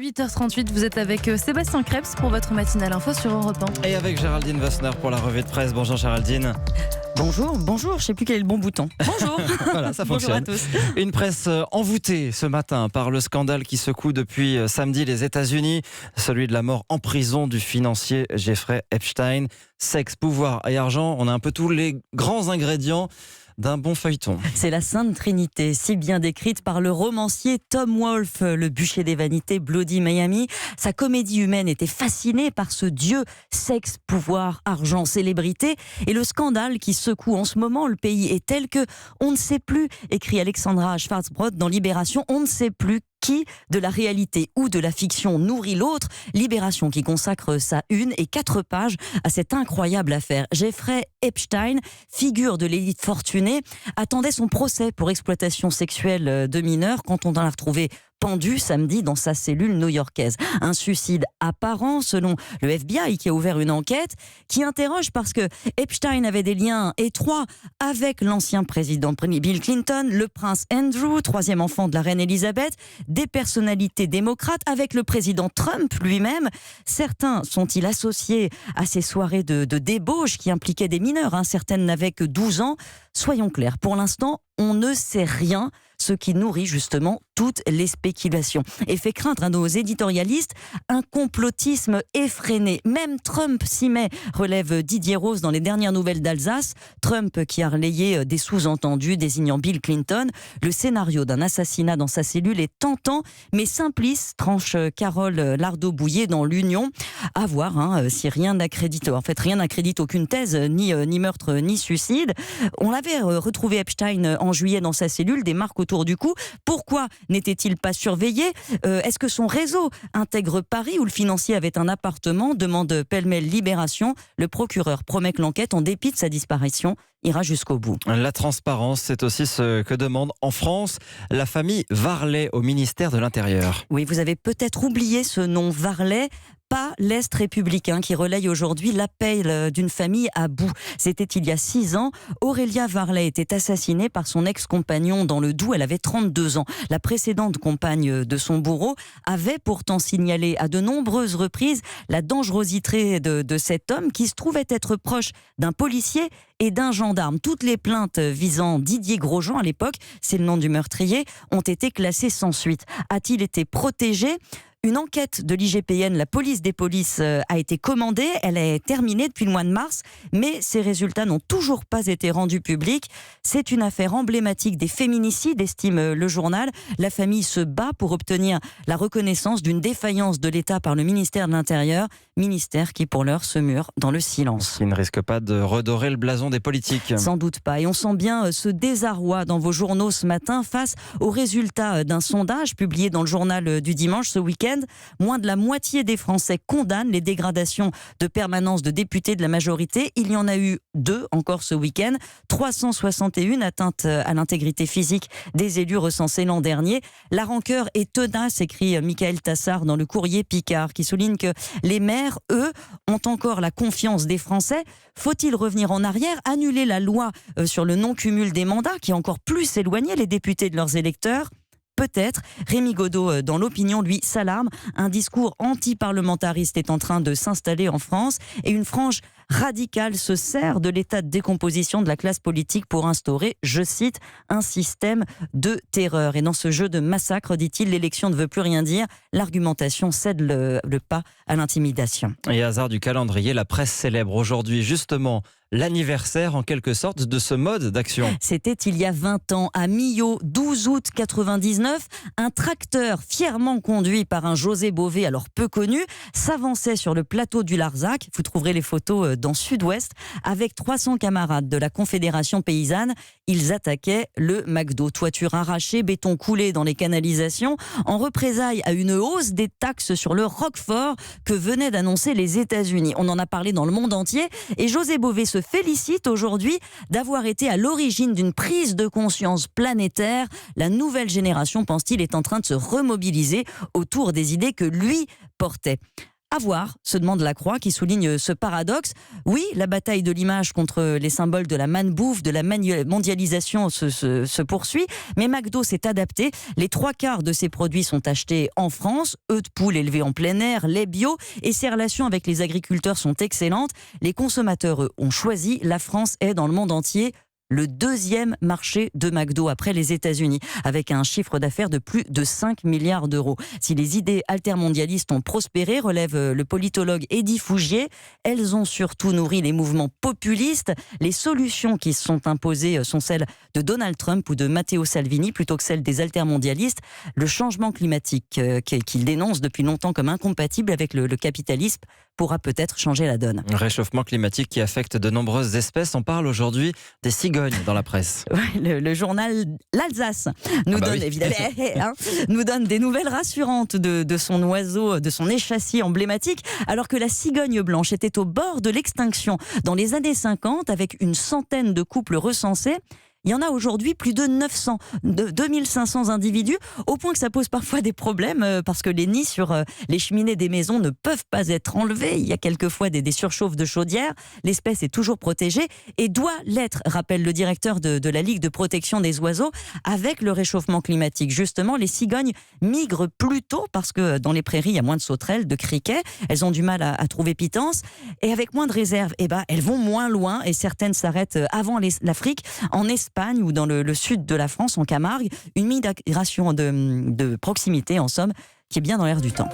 8h38, vous êtes avec Sébastien Krebs pour votre matinale info sur Europe 1. Et avec Géraldine Wassner pour la revue de presse. Bonjour Géraldine. Bonjour, je ne sais plus quel est le bon bouton. Bonjour. Voilà, ça fonctionne. Bonjour à tous. Une presse envoûtée ce matin par le scandale qui secoue depuis samedi les États-Unis, celui de la mort en prison du financier Jeffrey Epstein. Sexe, pouvoir et argent, on a un peu tous les grands ingrédients d'un bon feuilleton. C'est la Sainte Trinité, si bien décrite par le romancier Tom Wolfe, le bûcher des vanités, Bloody Miami. Sa comédie humaine était fascinée par ce dieu sexe, pouvoir, argent, célébrité. Et le scandale qui secoue en ce moment le pays est tel que on ne sait plus, écrit Alexandra Schwarzbrod dans Libération, on ne sait plus qui de la réalité ou de la fiction nourrit l'autre. Libération qui consacre sa 1 et 4 pages à cette incroyable affaire. Jeffrey Epstein, figure de l'élite fortunée, attendait son procès pour exploitation sexuelle de mineurs quand on en a retrouvé pendu samedi dans sa cellule new-yorkaise. Un suicide apparent selon le FBI qui a ouvert une enquête qui interroge parce que Epstein avait des liens étroits avec l'ancien président Bill Clinton, le prince Andrew, 3e enfant de la reine Elisabeth, des personnalités démocrates avec le président Trump lui-même. Certains sont-ils associés à ces soirées de débauche qui impliquaient des mineurs, certaines n'avaient que 12 ans. Soyons clairs, pour l'instant, on ne sait rien, ce qui nourrit justement toutes les spéculations et fait craindre à nos éditorialistes un complotisme effréné. Même Trump s'y met, relève Didier Rose dans les dernières nouvelles d'Alsace. Trump qui a relayé des sous-entendus désignant Bill Clinton. Le scénario d'un assassinat dans sa cellule est tentant, mais simpliste, tranche Carole Lardot-Bouillet dans l'Union. À voir si rien n'accrédite, en fait rien n'accrédite aucune thèse, ni meurtre, ni suicide. On avait retrouvé Epstein en juillet dans sa cellule, des marques autour du cou. Pourquoi n'était-il pas surveillé ? Est-ce que son réseau intègre Paris où le financier avait un appartement ? Demande pêle-mêle Libération. Le procureur promet que l'enquête, en dépit de sa disparition, ira jusqu'au bout. La transparence, c'est aussi ce que demande en France la famille Varlet au ministère de l'Intérieur. Oui, vous avez peut-être oublié ce nom Varlet. Pas l'Est républicain qui relaye aujourd'hui l'appel d'une famille à bout. C'était il y a 6 ans. Aurélia Varlet était assassinée par son ex-compagnon dans le Doubs. Elle avait 32 ans. La précédente compagne de son bourreau avait pourtant signalé à de nombreuses reprises la dangerosité de cet homme qui se trouvait être proche d'un policier et d'un gendarme. Toutes les plaintes visant Didier Grosjean à l'époque, c'est le nom du meurtrier, ont été classées sans suite. A-t-il été protégé ? Une enquête de l'IGPN, la police des polices, a été commandée. Elle est terminée depuis le mois de mars, mais ses résultats n'ont toujours pas été rendus publics. C'est une affaire emblématique des féminicides, estime le journal. La famille se bat pour obtenir la reconnaissance d'une défaillance de l'État par le ministère de l'Intérieur, ministère qui pour l'heure se mure dans le silence. Qui ne risque pas de redorer le blason des politiques. Sans doute pas. Et on sent bien ce désarroi dans vos journaux ce matin face aux résultats d'un sondage publié dans le journal du dimanche ce week-end. Moins de la moitié des Français condamnent les dégradations de permanence de députés de la majorité. Il y en a eu 2 encore ce week-end. 361 atteintes à l'intégrité physique des élus recensés l'an dernier. La rancœur est tenace, écrit Michael Tassard dans le Courrier Picard, qui souligne que les maires, eux, ont encore la confiance des Français. Faut-il revenir en arrière, annuler la loi sur le non-cumul des mandats, qui a encore plus éloigné les députés de leurs électeurs ? Peut-être. Rémi Godot, dans l'opinion, lui, s'alarme. Un discours anti-parlementariste est en train de s'installer en France et une frange radicale se sert de l'état de décomposition de la classe politique pour instaurer, je cite, un système de terreur. Et dans ce jeu de massacre, dit-il, l'élection ne veut plus rien dire. L'argumentation cède le pas à l'intimidation. Et hasard du calendrier, la presse célèbre aujourd'hui justement l'anniversaire en quelque sorte de ce mode d'action. C'était il y a 20 ans, à Millau, 12 août 99, un tracteur fièrement conduit par un José Bové, alors peu connu, s'avançait sur le plateau du Larzac, vous trouverez les photos dans Sud-Ouest, avec 300 camarades de la Confédération paysanne. Ils attaquaient le McDo. Toiture arrachée, béton coulé dans les canalisations, en représailles à une hausse des taxes sur le Roquefort que venaient d'annoncer les États-Unis. On en a parlé dans le monde entier et José Bové se félicite aujourd'hui d'avoir été à l'origine d'une prise de conscience planétaire. La nouvelle génération, pense-t-il, est en train de se remobiliser autour des idées que lui portait. À voir, se demande Lacroix, qui souligne ce paradoxe. Oui, la bataille de l'image contre les symboles de la manbouffe, de la mondialisation se poursuit, mais McDo s'est adapté. Les 3/4 de ses produits sont achetés en France, œufs de poule élevés en plein air, lait bio, et ses relations avec les agriculteurs sont excellentes. Les consommateurs, eux, ont choisi. La France est dans le monde entier le 2e marché de McDo après les États-Unis, avec un chiffre d'affaires de plus de 5 milliards d'euros. Si les idées altermondialistes ont prospéré, relève le politologue Eddy Fougier, elles ont surtout nourri les mouvements populistes. Les solutions qui se sont imposées sont celles de Donald Trump ou de Matteo Salvini plutôt que celles des altermondialistes. Le changement climatique qu'il dénonce depuis longtemps comme incompatible avec le capitalisme pourra peut-être changer la donne. Réchauffement climatique qui affecte de nombreuses espèces. On parle aujourd'hui des cigognes dans la presse. Le journal L'Alsace nous donne évidemment nous donne des nouvelles rassurantes de son oiseau, de son échassier emblématique, alors que la cigogne blanche était au bord de l'extinction dans les années 50 avec une centaine de couples recensés. Il y en a aujourd'hui plus de 900, 2500 individus, au point que ça pose parfois des problèmes parce que les nids sur les cheminées des maisons ne peuvent pas être enlevés. Il y a quelquefois des surchauffes de chaudière. L'espèce est toujours protégée et doit l'être, rappelle le directeur de la Ligue de protection des oiseaux. Avec le réchauffement climatique, justement, les cigognes migrent plus tôt parce que dans les prairies, il y a moins de sauterelles, de criquets. Elles ont du mal à trouver pitance. Et avec moins de réserves, elles vont moins loin et certaines s'arrêtent avant l'Afrique, en Espagne ou dans le sud de la France, en Camargue. Une migration de proximité, en somme, qui est bien dans l'air du temps.